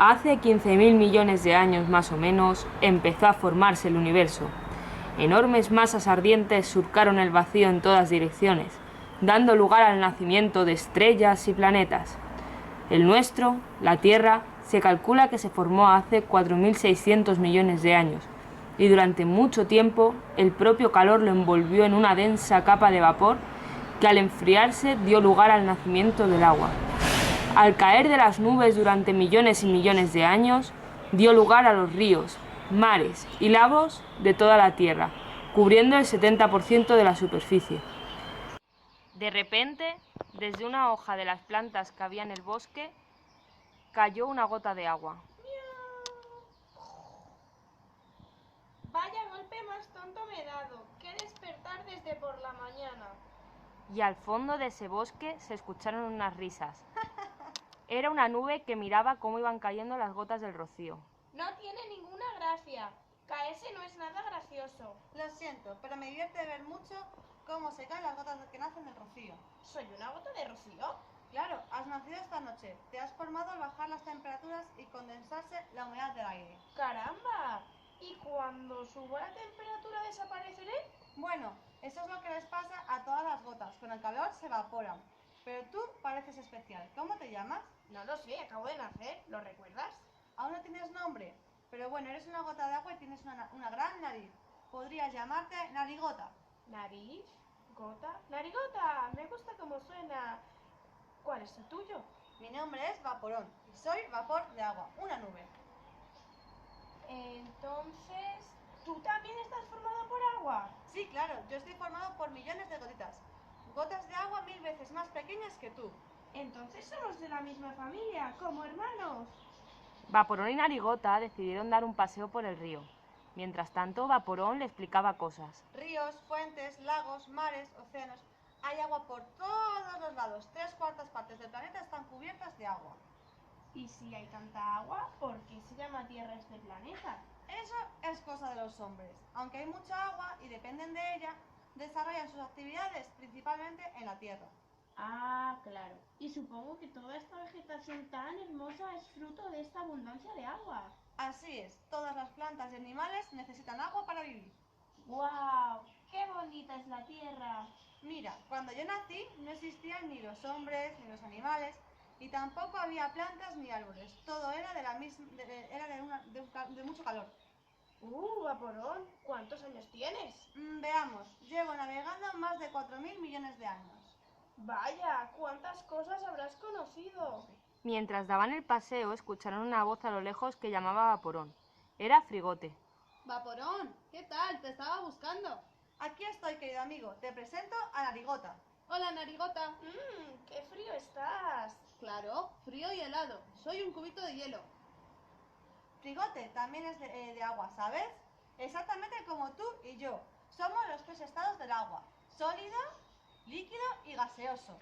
Hace 15.000 millones de años más o menos empezó a formarse el universo. Enormes masas ardientes surcaron el vacío en todas direcciones, dando lugar al nacimiento de estrellas y planetas. El nuestro, la Tierra, se calcula que se formó hace 4.600 millones de años, y durante mucho tiempo el propio calor lo envolvió en una densa capa de vapor que al enfriarse dio lugar al nacimiento del agua. Al caer de las nubes durante millones y millones de años, dio lugar a los ríos, mares y lagos de toda la Tierra, cubriendo el 70% de la superficie. De repente, desde una hoja de las plantas que había en el bosque, cayó una gota de agua. Vaya golpe más tonto me he dado. Qué despertar desde por la mañana. Y al fondo de ese bosque se escucharon unas risas. Era una nube que miraba cómo iban cayendo las gotas del rocío. No tiene ninguna gracia. Caerse no es nada gracioso. Lo siento, pero me divierte ver mucho cómo se caen las gotas que nacen del rocío. ¿Soy una gota de rocío? Claro, has nacido esta noche. Te has formado al bajar las temperaturas y condensarse la humedad del aire. ¡Caramba! ¿Y cuando suba la temperatura desapareceré? Bueno, eso es lo que les pasa a todas las gotas. Con el calor se evaporan. Pero tú pareces especial. ¿Cómo te llamas? No lo sé, acabo de nacer. ¿Lo recuerdas? Aún no tienes nombre. Pero bueno, eres una gota de agua y tienes una gran nariz. Podrías llamarte Narigota. ¿Nariz? ¿Gota? ¡Narigota! Me gusta cómo suena. ¿Cuál es el tuyo? Mi nombre es Vaporón y soy vapor de agua, una nube. Entonces, ¿tú también estás formado por agua? Sí, claro, yo estoy formado por millones de gotitas. Gotas de agua 1000 veces más pequeñas que tú. Entonces somos de la misma familia, como hermanos. Vaporón y Narigota decidieron dar un paseo por el río. Mientras tanto, Vaporón le explicaba cosas. Ríos, fuentes, lagos, mares, océanos. Hay agua por todos los lados. 3/4 partes del planeta están cubiertas de agua. Y si hay tanta agua, ¿por qué se llama Tierra este planeta? Eso es cosa de los hombres. Aunque hay mucha agua y dependen de ella, desarrollan sus actividades principalmente en la Tierra. Ah, claro. Y supongo que toda esta vegetación tan hermosa es fruto de esta abundancia de agua. Así es, todas las plantas y animales necesitan agua para vivir. ¡Guau! ¡Qué bonita es la Tierra! Mira, cuando yo nací no existían ni los hombres ni los animales y tampoco había plantas ni árboles. Todo era de mucho calor. Vaporón, ¿cuántos años tienes? Veamos, llevo navegando más de 4.000 millones de años. Vaya, ¿cuántas cosas habrás conocido? Mientras daban el paseo, escucharon una voz a lo lejos que llamaba a Vaporón. Era Frigote. Vaporón, ¿qué tal? Te estaba buscando. Aquí estoy, querido amigo. Te presento a Narigota. Hola, Narigota. ¡Qué frío estás! Claro, frío y helado. Soy un cubito de hielo. Frigote también es de agua, ¿sabes? Exactamente como tú y yo. Somos los 3 estados del agua: sólido, líquido y gaseoso.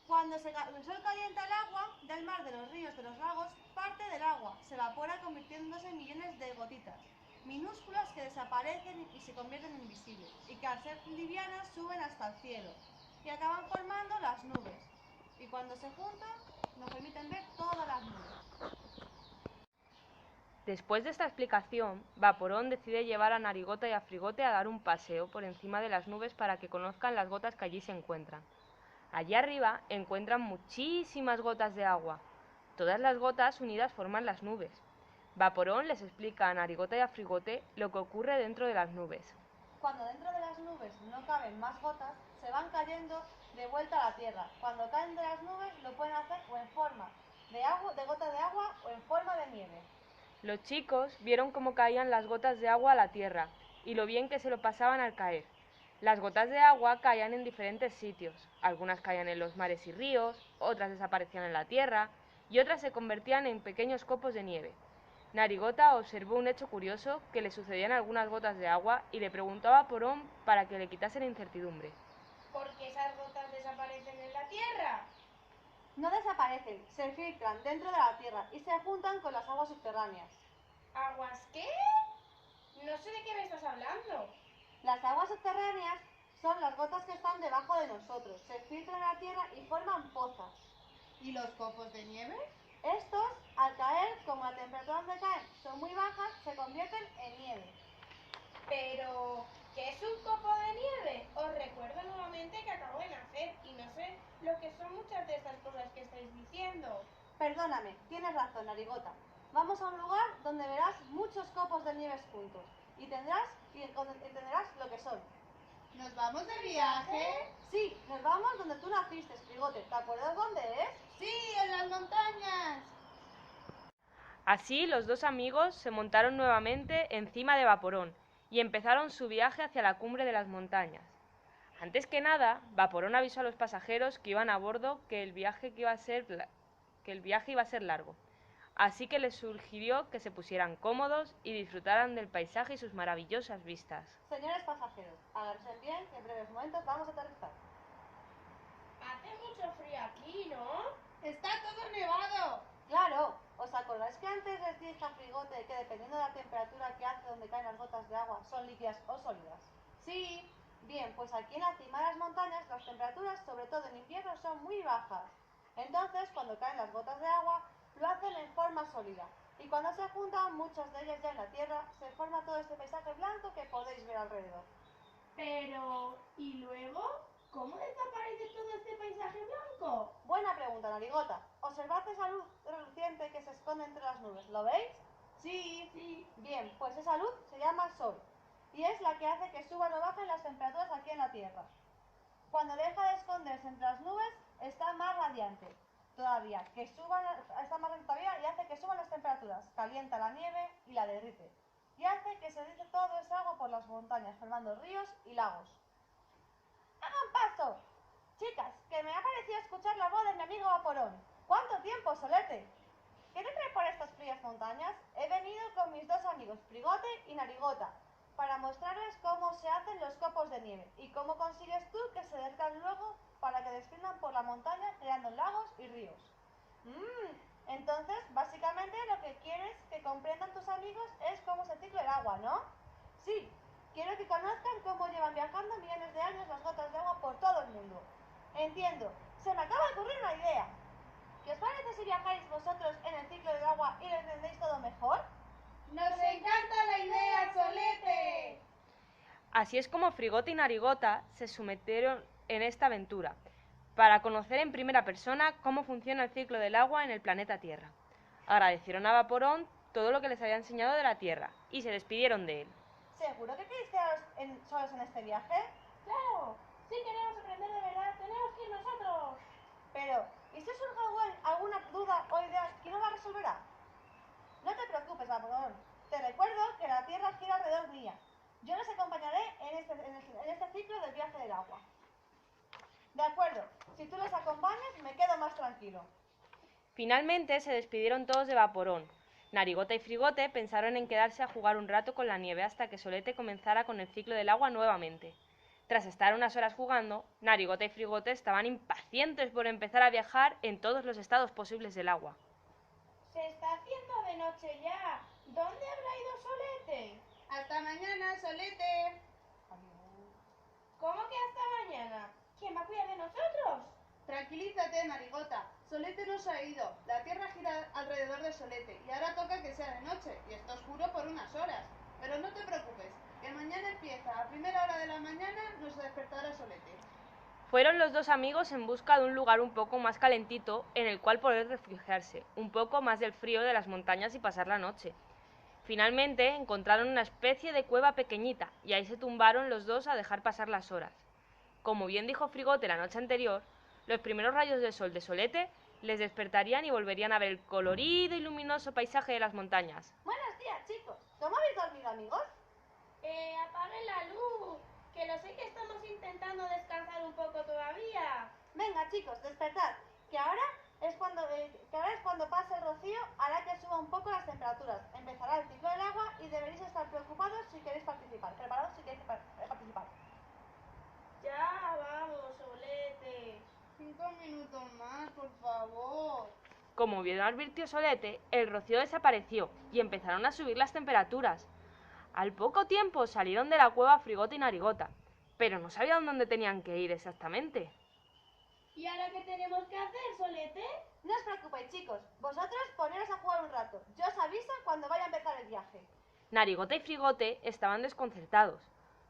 Cuando el sol calienta el agua del mar, de los ríos, de los lagos, parte del agua se evapora convirtiéndose en millones de gotitas minúsculas que desaparecen y se convierten en invisibles, y que al ser livianas suben hasta el cielo y acaban formando las nubes. Y cuando se juntan nos permiten ver todas las nubes. Después de esta explicación, Vaporón decide llevar a Narigota y a Frigote a dar un paseo por encima de las nubes para que conozcan las gotas que allí se encuentran. Allí arriba encuentran muchísimas gotas de agua. Todas las gotas unidas forman las nubes. Vaporón les explica a Narigota y a Frigote lo que ocurre dentro de las nubes. Cuando dentro de las nubes no caben más gotas, se van cayendo de vuelta a la tierra. Cuando caen de las nubes lo pueden hacer o en forma de gota de agua o en forma de nieve. Los chicos vieron cómo caían las gotas de agua a la tierra y lo bien que se lo pasaban al caer. Las gotas de agua caían en diferentes sitios. Algunas caían en los mares y ríos, otras desaparecían en la tierra y otras se convertían en pequeños copos de nieve. Narigota observó un hecho curioso que le sucedía en algunas gotas de agua y le preguntó a Vaporón para que le quitase la incertidumbre. ¿Por qué esas gotas desaparecen en la Tierra? No desaparecen, se filtran dentro de la tierra y se juntan con las aguas subterráneas. ¿Aguas qué? No sé de qué me estás hablando. Las aguas subterráneas son las gotas que están debajo de nosotros, se filtran a la tierra y forman pozas. ¿Y los copos de nieve? Estos, al Al caer, como la temperatura donde caen son muy bajas, se convierten en nieve. Pero, ¿qué es un copo de nieve? Os recuerdo nuevamente que acabo de nacer y no sé lo que son muchas de estas cosas que estáis diciendo. Perdóname, tienes razón, Narigota. Vamos a un lugar donde verás muchos copos de nieve juntos y entenderás lo que son. ¿Nos vamos de viaje? Sí, nos vamos donde tú naciste, Frigote. ¿Te acuerdas dónde es? Sí, en las montañas. Así los dos amigos se montaron nuevamente encima de Vaporón y empezaron su viaje hacia la cumbre de las montañas. Antes que nada, Vaporón avisó a los pasajeros que iban a bordo que el viaje iba a ser largo, así que les sugirió que se pusieran cómodos y disfrutaran del paisaje y sus maravillosas vistas. Señores pasajeros, agárrense bien que en breves momentos vamos a aterrizar. Hace mucho frío aquí, ¿no? Está todo nevado. Claro, ¿os acordáis que antes les dije a Frigote que dependiendo de la temperatura que hace donde caen las gotas de agua son líquidas o sólidas? Sí. Bien, pues aquí en la cima de las montañas las temperaturas, sobre todo en invierno, son muy bajas. Entonces, cuando caen las gotas de agua, lo hacen en forma sólida. Y cuando se juntan, muchas de ellas ya en la tierra, se forma todo este paisaje blanco que podéis ver alrededor. Pero, ¿y luego? ¿Cómo desaparece todo este paisaje blanco? Buena pregunta, Narigota. Observad esa luz reluciente que se esconde entre las nubes. ¿Lo veis? Sí. Sí. Bien, pues esa luz se llama sol. Y es la que hace que suban o bajen las temperaturas aquí en la Tierra. Cuando deja de esconderse entre las nubes, está más radiante todavía, está más radiante todavía y hace que suban las temperaturas, calienta la nieve y la derrite. Y hace que se deslice todo ese agua por las montañas, formando ríos y lagos. ¡Hagan paso! Chicas, que me ha parecido escuchar la voz de mi amigo Vaporón. ¿Cuánto tiempo, Solete? ¿Qué te trae por estas frías montañas? He venido con mis dos amigos, Frigote y Narigota, para mostrarles cómo se hacen los copos de nieve y cómo consigues tú que se derritan luego para que desciendan por la montaña creando lagos y ríos. Entonces, básicamente lo que quieres que comprendan tus amigos es cómo se cicla el agua, ¿no? Sí, quiero que conozcan cómo llevan viajando millones de años las gotas de agua por todo el mundo. Entiendo, se me acaba de ocurrir una idea. ¿Qué os parece si viajáis vosotros en el ciclo del agua y lo entendéis todo mejor? ¡Nos encanta la idea, Solete! Así es como Frigote y Narigota se sometieron en esta aventura, para conocer en primera persona cómo funciona el ciclo del agua en el planeta Tierra. Agradecieron a Vaporón todo lo que les había enseñado de la Tierra y se despidieron de él. ¿Seguro que queréis quedaros solos en este viaje? ¡Claro! Si queremos aprender de verdad, tenemos que ir nosotros. Pero, ¿y si surge alguna duda o idea, quién nos la resolverá? No te preocupes, Vaporón. Te recuerdo que la Tierra gira alrededor mía. Yo les acompañaré en este ciclo del viaje del agua. De acuerdo, si tú les acompañas, me quedo más tranquilo. Finalmente se despidieron todos de Vaporón. Narigota y Frigote pensaron en quedarse a jugar un rato con la nieve hasta que Solete comenzara con el ciclo del agua nuevamente. Tras estar unas horas jugando, Narigota y Frigote estaban impacientes por empezar a viajar en todos los estados posibles del agua. Se está haciendo de noche ya. ¿Dónde habrá ido Solete? Hasta mañana, Solete. ¿Cómo que hasta mañana? ¿Quién va a cuidar de nosotros? Tranquilízate, Narigota. Solete no se ha ido. La Tierra gira alrededor de Solete y ahora toca que sea de noche y está oscuro por unas horas. Pero no te preocupes, que mañana empieza. A primera hora de la mañana nos despertará Solete. Fueron los dos amigos en busca de un lugar un poco más calentito en el cual poder refugiarse, un poco más del frío de las montañas y pasar la noche. Finalmente encontraron una especie de cueva pequeñita y ahí se tumbaron los dos a dejar pasar las horas. Como bien dijo Frigote la noche anterior, los primeros rayos de sol de Solete les despertarían y volverían a ver el colorido y luminoso paisaje de las montañas. Buenos días, chicos. ¿Cómo habéis dormido, amigos? Apaguen la luz, que lo sé que estamos intentando descansar un poco todavía. Venga, chicos, despertad, que ahora es cuando pase el rocío, hará que suba un poco las temperaturas. Empezará el ciclo del agua y deberéis estar preocupados si queréis participar. Preparados si queréis participar. Ya vamos, Solete. 5 minutos más, por favor. Como bien advirtió Solete, el rocío desapareció y empezaron a subir las temperaturas. Al poco tiempo salieron de la cueva Frigote y Narigota, pero no sabían dónde tenían que ir exactamente. ¿Y ahora qué tenemos que hacer, Solete? No os preocupéis, chicos. Vosotros poneros a jugar rato. Yo os aviso cuando vaya a empezar el viaje. Narigota y Frigote estaban desconcertados.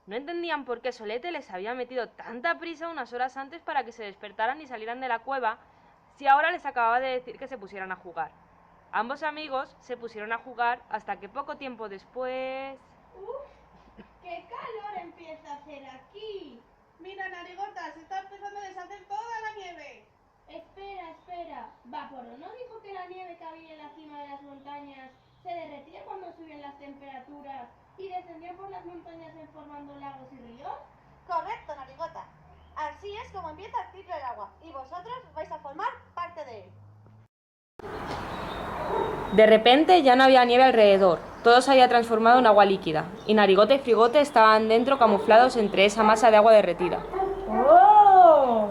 No entendían por qué Solete les había metido tanta prisa unas horas antes para que se despertaran y salieran de la cueva, si ahora les acababa de decir que se pusieran a jugar. Ambos amigos se pusieron a jugar hasta que poco tiempo después... ¡Uf! ¡Qué calor empieza a hacer aquí! Mira, Narigota, se está empezando a deshacer toda la nieve. Espera, espera. Vaporón no dijo que la nieve que había en la cima de las montañas se derretía cuando subían las temperaturas y descendía por las montañas formando lagos y ríos. Correcto, Narigota. Así es como empieza el ciclo del agua y vosotros vais a formar parte de él. De repente ya no había nieve alrededor, todo se había transformado en agua líquida, y Narigota y Frigote estaban dentro camuflados entre esa masa de agua derretida. ¡Oh!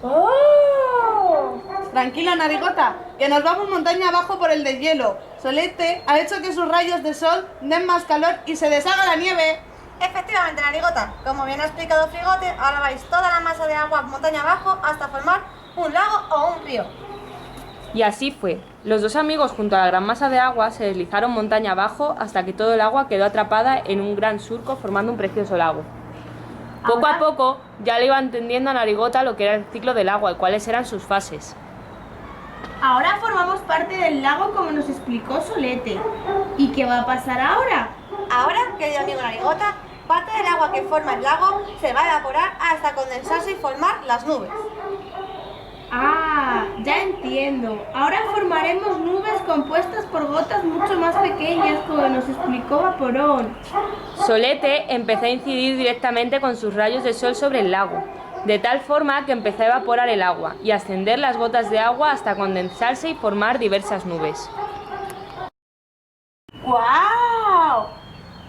¡Oh! Tranquila, Narigota, que nos vamos montaña abajo por el deshielo. Solete ha hecho que sus rayos de sol den más calor y se deshaga la nieve. Efectivamente, Narigota. Como bien ha explicado Frigote, ahora vais toda la masa de agua montaña abajo hasta formar un lago o un río. Y así fue. Los dos amigos junto a la gran masa de agua se deslizaron montaña abajo hasta que todo el agua quedó atrapada en un gran surco formando un precioso lago. Poco a poco ya le iba entendiendo a Narigota lo que era el ciclo del agua y cuáles eran sus fases. Ahora formamos parte del lago como nos explicó Solete. ¿Y qué va a pasar ahora? Ahora, querido amigo Narigota, parte del agua que forma el lago se va a evaporar hasta condensarse y formar las nubes. Ah, ya entiendo. Ahora formaremos nubes compuestas por gotas mucho más pequeñas, como nos explicó Vaporón. Solete empezó a incidir directamente con sus rayos de sol sobre el lago, de tal forma que empezó a evaporar el agua y a ascender las gotas de agua hasta condensarse y formar diversas nubes. ¡Guau!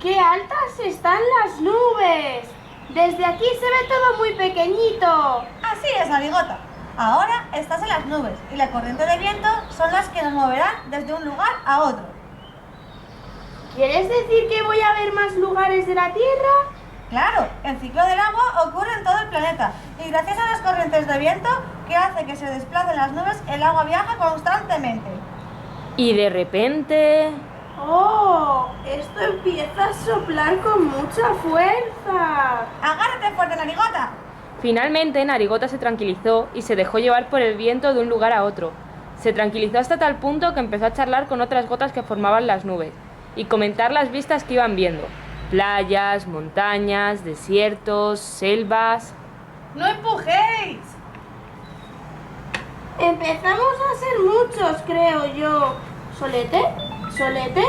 ¡Qué altas están las nubes! Desde aquí se ve todo muy pequeñito. Así es, Narigota. Ahora estás en las nubes y la corriente de viento son las que nos moverán desde un lugar a otro. ¿Quieres decir que voy a ver más lugares de la Tierra? Claro, el ciclo del agua ocurre en todo el planeta y gracias a las corrientes de viento que hace que se desplacen las nubes, el agua viaja constantemente. Y de repente... ¡Oh! Esto empieza a soplar con mucha fuerza. ¡Agárrate fuerte, Narigota! Finalmente Narigota se tranquilizó y se dejó llevar por el viento de un lugar a otro. Se tranquilizó hasta tal punto que empezó a charlar con otras gotas que formaban las nubes y comentar las vistas que iban viendo. Playas, montañas, desiertos, selvas... ¡No empujéis! Empezamos a ser muchos, creo yo. ¿Solete? ¿Solete?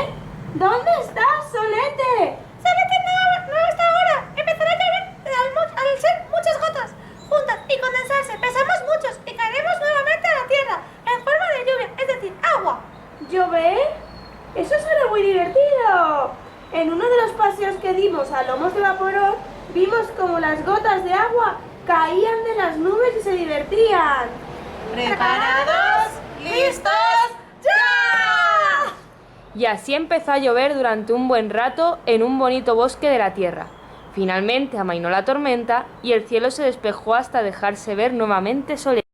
¿Dónde estás, Solete? ¡Solete no está ahora! Empezará a llover al ser muchas gotas juntas y condensarse. Pesamos muchos y caeremos nuevamente a la tierra en forma de lluvia, es decir, agua. ¿Llover? Eso suena muy divertido. En uno de los paseos que dimos a lomos de Vaporón, vimos como las gotas de agua caían de las nubes y se divertían. ¿Preparados? ¿Listos? ¡Ya! Y así empezó a llover durante un buen rato en un bonito bosque de la tierra. Finalmente amainó la tormenta y el cielo se despejó hasta dejarse ver nuevamente Solete.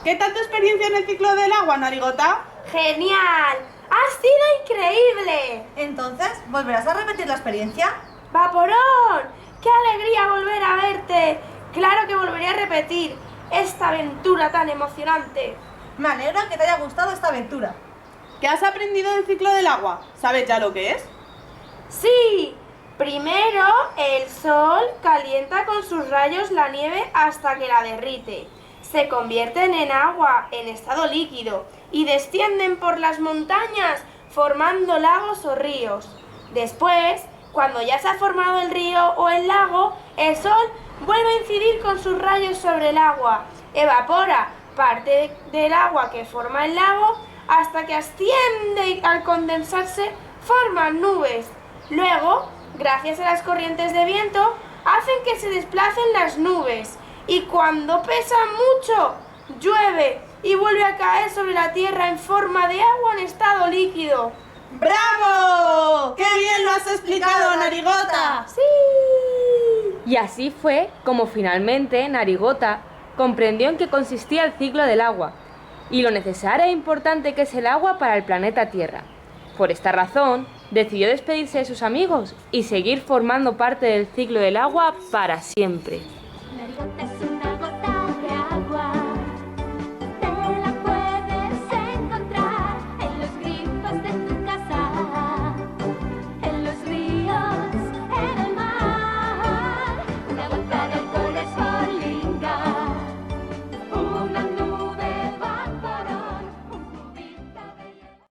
¿Qué tal tu experiencia en el ciclo del agua, Narigota? ¡Genial! ¡Ha sido increíble! Entonces, ¿volverás a repetir la experiencia? ¡Vaporón! ¡Qué alegría volver a verte! Claro que volveré a repetir esta aventura tan emocionante. Me alegro que te haya gustado esta aventura. ¿Qué has aprendido del ciclo del agua? ¿Sabes ya lo que es? ¡Sí! Primero, el sol calienta con sus rayos la nieve hasta que la derrite. Se convierten en agua en estado líquido y descienden por las montañas formando lagos o ríos. Después, cuando ya se ha formado el río o el lago, el sol vuelve a incidir con sus rayos sobre el agua, evapora parte del agua que forma el lago hasta que asciende y al condensarse forman nubes. Luego, gracias a las corrientes de viento, hacen que se desplacen las nubes y cuando pesan mucho, llueve y vuelve a caer sobre la tierra en forma de agua en estado líquido. ¡Bravo! ¡Qué bien lo has explicado, Narigota! ¡Sí! Y así fue como finalmente Narigota comprendió en qué consistía el ciclo del agua y lo necesaria e importante que es el agua para el planeta Tierra. Por esta razón, decidió despedirse de sus amigos y seguir formando parte del ciclo del agua para siempre.